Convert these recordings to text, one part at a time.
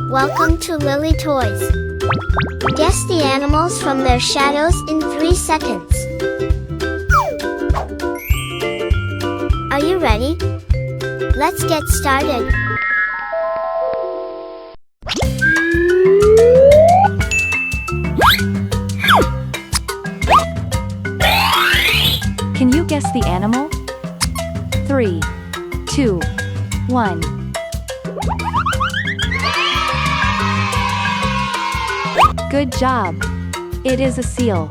Welcome to Lily Toys. Guess the animals from their shadows in 3 seconds. Are you ready? Let's get started. Can you guess the animal? 3, 2, 1. Good job! It is a seal.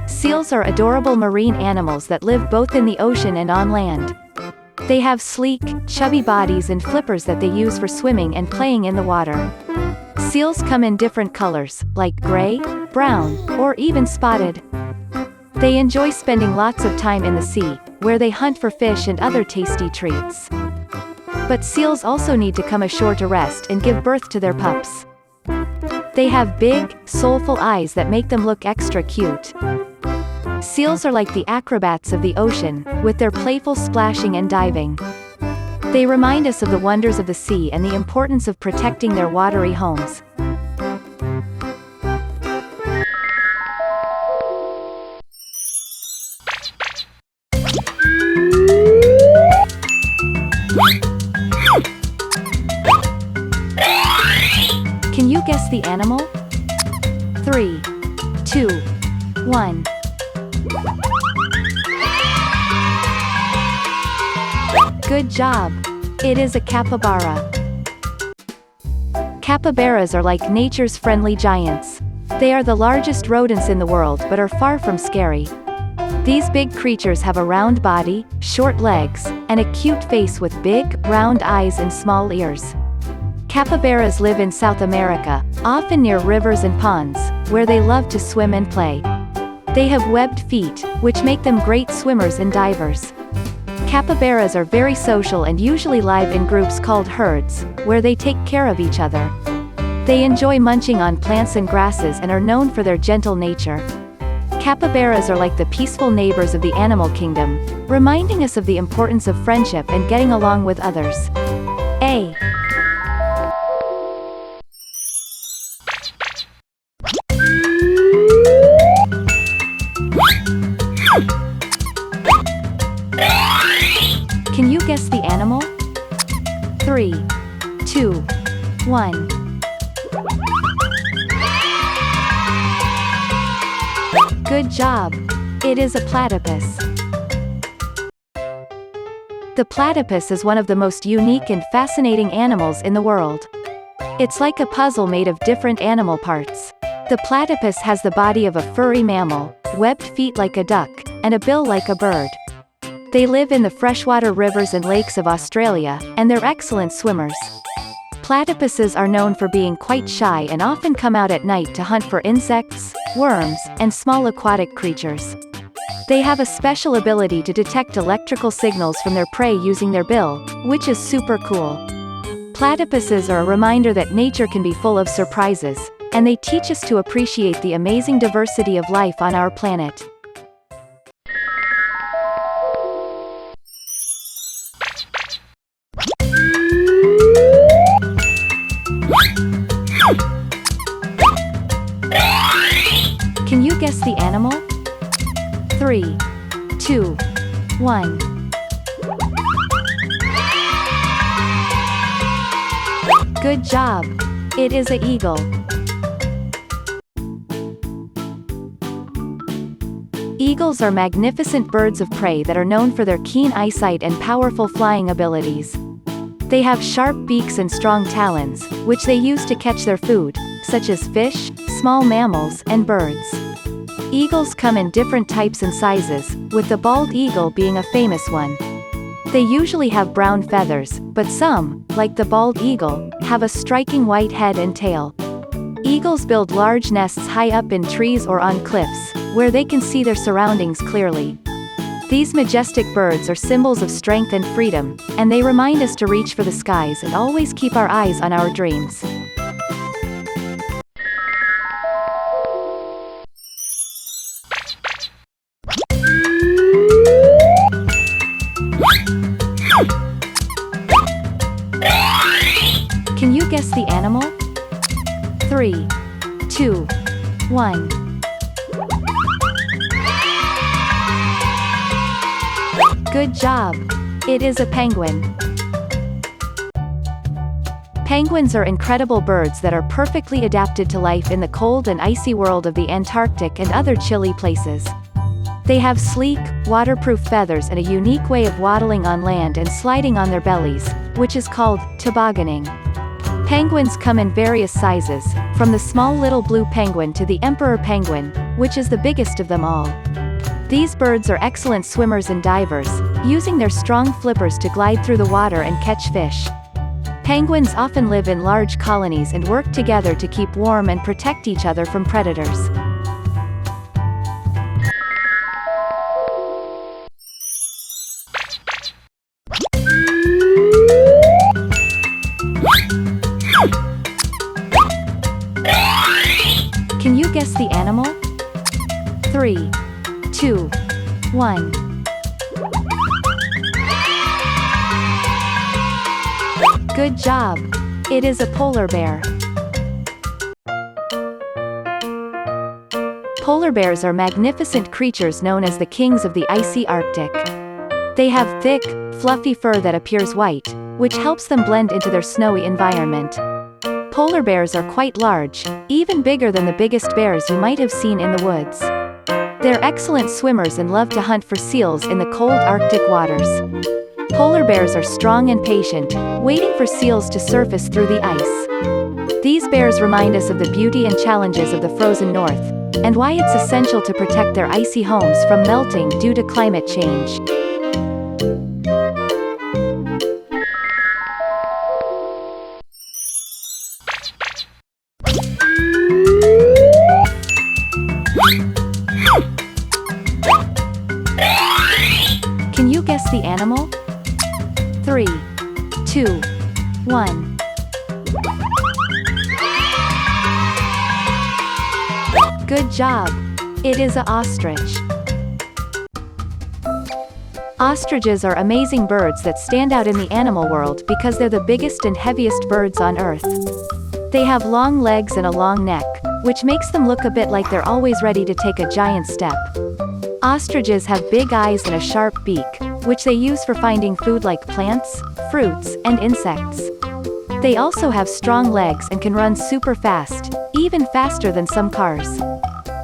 Seals are adorable marine animals that live both in the ocean and on land. They have sleek, chubby bodies and flippers that they use for swimming and playing in the water. Seals come in different colors, like gray, brown, or even spotted. They enjoy spending lots of time in the sea, where they hunt for fish and other tasty treats. But seals also need to come ashore to rest and give birth to their pups. They have big, soulful eyes that make them look extra cute. Seals are like the acrobats of the ocean, with their playful splashing and diving. They remind us of the wonders of the sea and the importance of protecting their watery homes. Can you guess the animal? 3, 2, 1. Good job! It is a capybara. Capybaras are like nature's friendly giants. They are the largest rodents in the world but are far from scary. These big creatures have a round body, short legs, and a cute face with big, round eyes and small ears. Capybaras live in South America, often near rivers and ponds, where they love to swim and play. They have webbed feet, which make them great swimmers and divers. Capybaras are very social and usually live in groups called herds, where they take care of each other. They enjoy munching on plants and grasses and are known for their gentle nature. Capybaras are like the peaceful neighbors of the animal kingdom, reminding us of the importance of friendship and getting along with others. A. Can you guess the animal? 3, 2, 1. Good job! It is a platypus. The platypus is one of the most unique and fascinating animals in the world. It's like a puzzle made of different animal parts. The platypus has the body of a furry mammal, webbed feet like a duck, and a bill like a bird. They live in the freshwater rivers and lakes of Australia, and they're excellent swimmers. Platypuses are known for being quite shy and often come out at night to hunt for insects, worms, and small aquatic creatures. They have a special ability to detect electrical signals from their prey using their bill, which is super cool. Platypuses are a reminder that nature can be full of surprises, and they teach us to appreciate the amazing diversity of life on our planet. Can you guess the animal? 3, 2, 1. Good job! It is an eagle. Eagles are magnificent birds of prey that are known for their keen eyesight and powerful flying abilities. They have sharp beaks and strong talons, which they use to catch their food, such as fish, small mammals, and birds. Eagles come in different types and sizes, with the bald eagle being a famous one. They usually have brown feathers, but some, like the bald eagle, have a striking white head and tail. Eagles build large nests high up in trees or on cliffs, where they can see their surroundings clearly. These majestic birds are symbols of strength and freedom, and they remind us to reach for the skies and always keep our eyes on our dreams. Good job! It is a penguin. Penguins are incredible birds that are perfectly adapted to life in the cold and icy world of the Antarctic and other chilly places. They have sleek, waterproof feathers and a unique way of waddling on land and sliding on their bellies, which is called tobogganing. Penguins come in various sizes, from the small little blue penguin to the emperor penguin, which is the biggest of them all. These birds are excellent swimmers and divers, using their strong flippers to glide through the water and catch fish. Penguins often live in large colonies and work together to keep warm and protect each other from predators. Can you guess the animal? 3, 2, 1. Good job! It is a polar bear. Polar bears are magnificent creatures known as the kings of the icy Arctic. They have thick, fluffy fur that appears white, which helps them blend into their snowy environment. Polar bears are quite large, even bigger than the biggest bears you might have seen in the woods. They're excellent swimmers and love to hunt for seals in the cold Arctic waters. Polar bears are strong and patient, waiting for seals to surface through the ice. These bears remind us of the beauty and challenges of the frozen north, and why it's essential to protect their icy homes from melting due to climate change. Can you guess the animal? 3, 2, 1. Good job! It is an ostrich. Ostriches are amazing birds that stand out in the animal world because they're the biggest and heaviest birds on Earth. They have long legs and a long neck, which makes them look a bit like they're always ready to take a giant step. Ostriches have big eyes and a sharp beak, which they use for finding food like plants, fruits, and insects. They also have strong legs and can run super fast, even faster than some cars.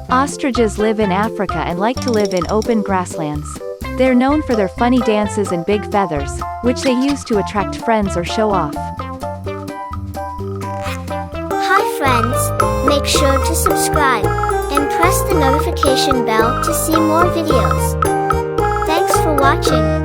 Ostriches live in Africa and like to live in open grasslands. They're known for their funny dances and big feathers, which they use to attract friends or show off. Hi friends, make sure to subscribe and press the notification bell to see more videos. Thanks for watching.